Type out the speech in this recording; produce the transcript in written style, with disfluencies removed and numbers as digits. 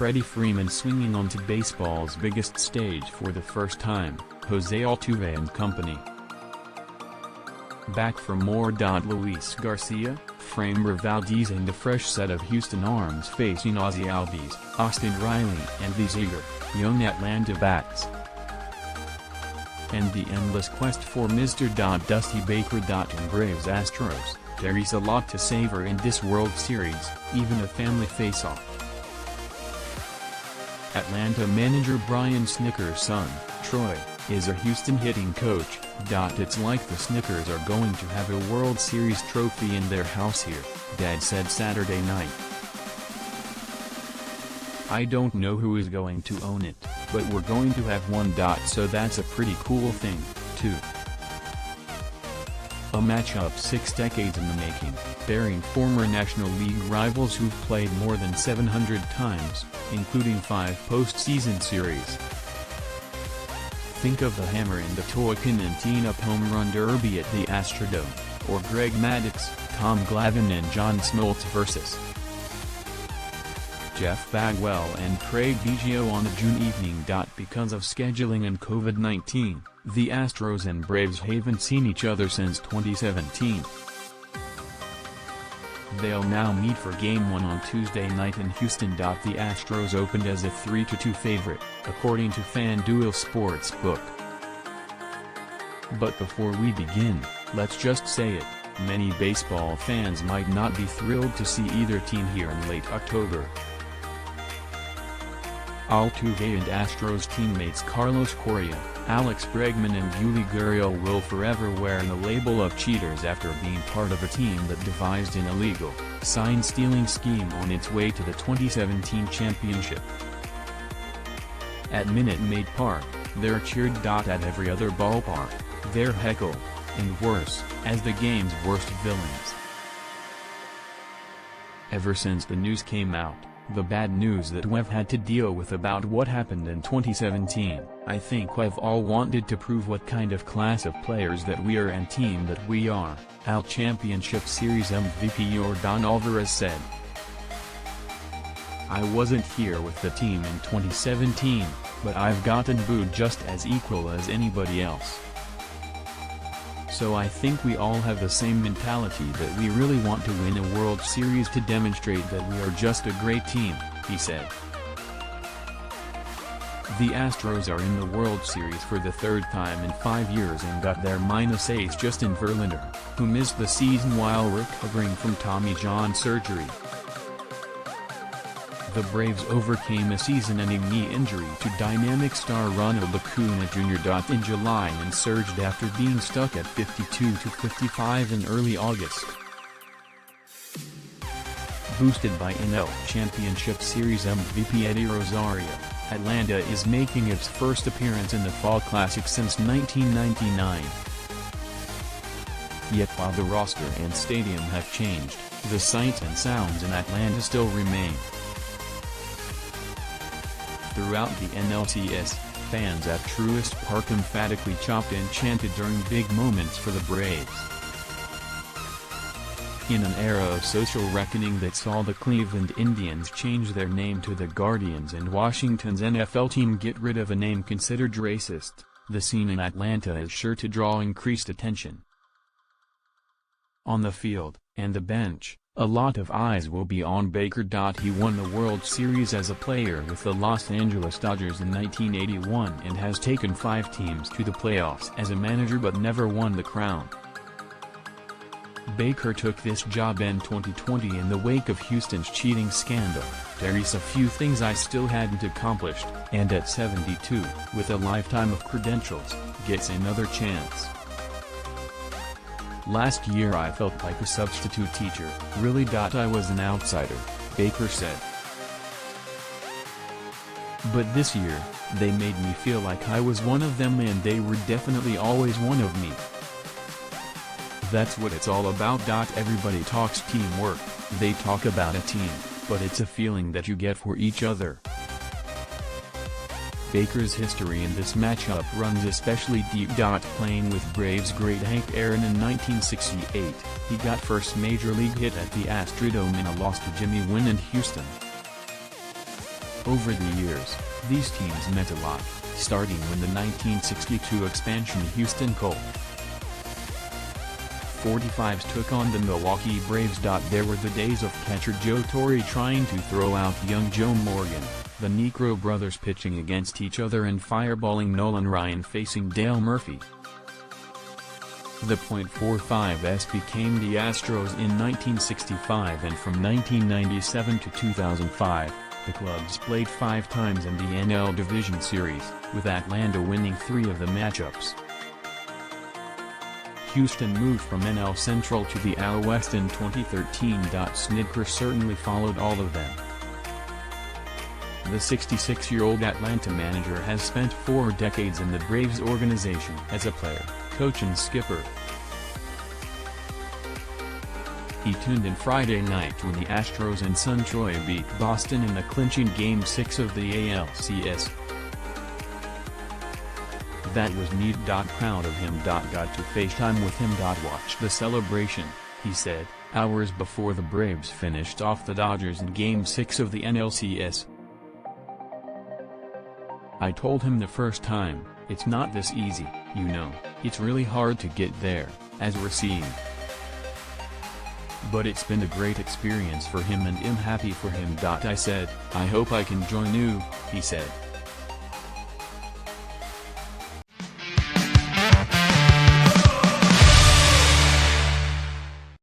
Freddie Freeman swinging onto baseball's biggest stage for the first time, Jose Altuve and company. Back for more. Luis Garcia, Framber Valdez and a fresh set of Houston arms facing Ozzie Albies, Austin Riley and these eager, young Atlanta bats. And the endless quest for Mr. Dusty Baker. In Braves Astros, there is a lot to savor in this World Series, even a family face-off. Atlanta manager Brian Snitker's son, Troy, is a Houston hitting coach. It's like the Snickers are going to have a World Series trophy in their house here, Dad said Saturday night. I don't know who is going to own it, but we're going to have one. So that's a pretty cool thing, too. A matchup 6 decades in the making, pairing former National League rivals who've played more than 700 times, including 5 postseason series. Think of the Hammer and the Toy Canteen Up Home Run Derby at the Astrodome, or Greg Maddux, Tom Glavine and John Smoltz vs. Jeff Bagwell and Craig Biggio on a June evening. Because of scheduling and COVID-19, the Astros and Braves haven't seen each other since 2017. They'll now meet for Game 1 on Tuesday night in Houston. The Astros opened as a 3-2 favorite, according to FanDuel Sportsbook. But before we begin, let's just say it, many baseball fans might not be thrilled to see either team here in late October. Altuve and Astros teammates Carlos Correa, Alex Bregman and Yuli Gurriel will forever wear the label of cheaters after being part of a team that devised an illegal, sign-stealing scheme on its way to the 2017 championship. At Minute Maid Park, they're cheered. At every other ballpark, they're heckled, and worse, as the game's worst villains. Ever since the news came out, the bad news that we've had to deal with about what happened in 2017, I think we've all wanted to prove what kind of class of players that we are and team that we are, Al Championship Series MVP Yordan Alvarez said. I wasn't here with the team in 2017, but I've gotten booed just as equal as anybody else. So I think we all have the same mentality that we really want to win a World Series to demonstrate that we are just a great team, he said. The Astros are in the World Series for the 3rd time in 5 years and got their -ace Justin Verlander, who missed the season while recovering from Tommy John surgery. The Braves overcame a season-ending knee injury to dynamic star Ronald Acuna Jr. In July and surged after being stuck at 52-55 in early August. Boosted by NL Championship Series MVP Eddie Rosario, Atlanta is making its first appearance in the Fall Classic since 1999. Yet while the roster and stadium have changed, the sights and sounds in Atlanta still remain. Throughout the NLCS, fans at Truist Park emphatically chopped and chanted during big moments for the Braves. In an era of social reckoning that saw the Cleveland Indians change their name to the Guardians and Washington's NFL team get rid of a name considered racist, the scene in Atlanta is sure to draw increased attention. On the field, and the bench, a lot of eyes will be on Baker. He won the World Series as a player with the Los Angeles Dodgers in 1981 and has taken 5 teams to the playoffs as a manager but never won the crown. Baker took this job in 2020 in the wake of Houston's cheating scandal. There's a few things I still hadn't accomplished, and at 72, with a lifetime of credentials, gets another chance. Last year I felt like a substitute teacher, really. I was an outsider, Baker said. But this year, they made me feel like I was one of them and they were definitely always one of me. That's what it's all about. Everybody talks teamwork, they talk about a team, but it's a feeling that you get for each other. Baker's history in this matchup runs especially deep. Playing with Braves great Hank Aaron in 1968, he got first major league hit at the Astrodome in a loss to Jimmy Wynn in Houston. Over the years, these teams met a lot, starting when the 1962 expansion Houston Colt 45s took on the Milwaukee Braves. There were the days of catcher Joe Torre trying to throw out young Joe Morgan, the Negro brothers pitching against each other and fireballing Nolan Ryan facing Dale Murphy. The .45s became the Astros in 1965, and from 1997 to 2005, the clubs played 5 times in the NL Division Series, with Atlanta winning 3 of the matchups. Houston moved from NL Central to the AL West in 2013. Snitker certainly followed all of them. The 66-year-old Atlanta manager has spent 4 decades in the Braves organization as a player, coach and skipper. He tuned in Friday night when the Astros and Sun Troy beat Boston in the clinching Game 6 of the ALCS. That was neat. Proud of him. Got to FaceTime with him. Watch the celebration, he said, hours before the Braves finished off the Dodgers in Game 6 of the NLCS. I told him the first time, it's not this easy, you know, it's really hard to get there, as we're seeing. But it's been a great experience for him and I'm happy for him. I said, I hope I can join you, he said.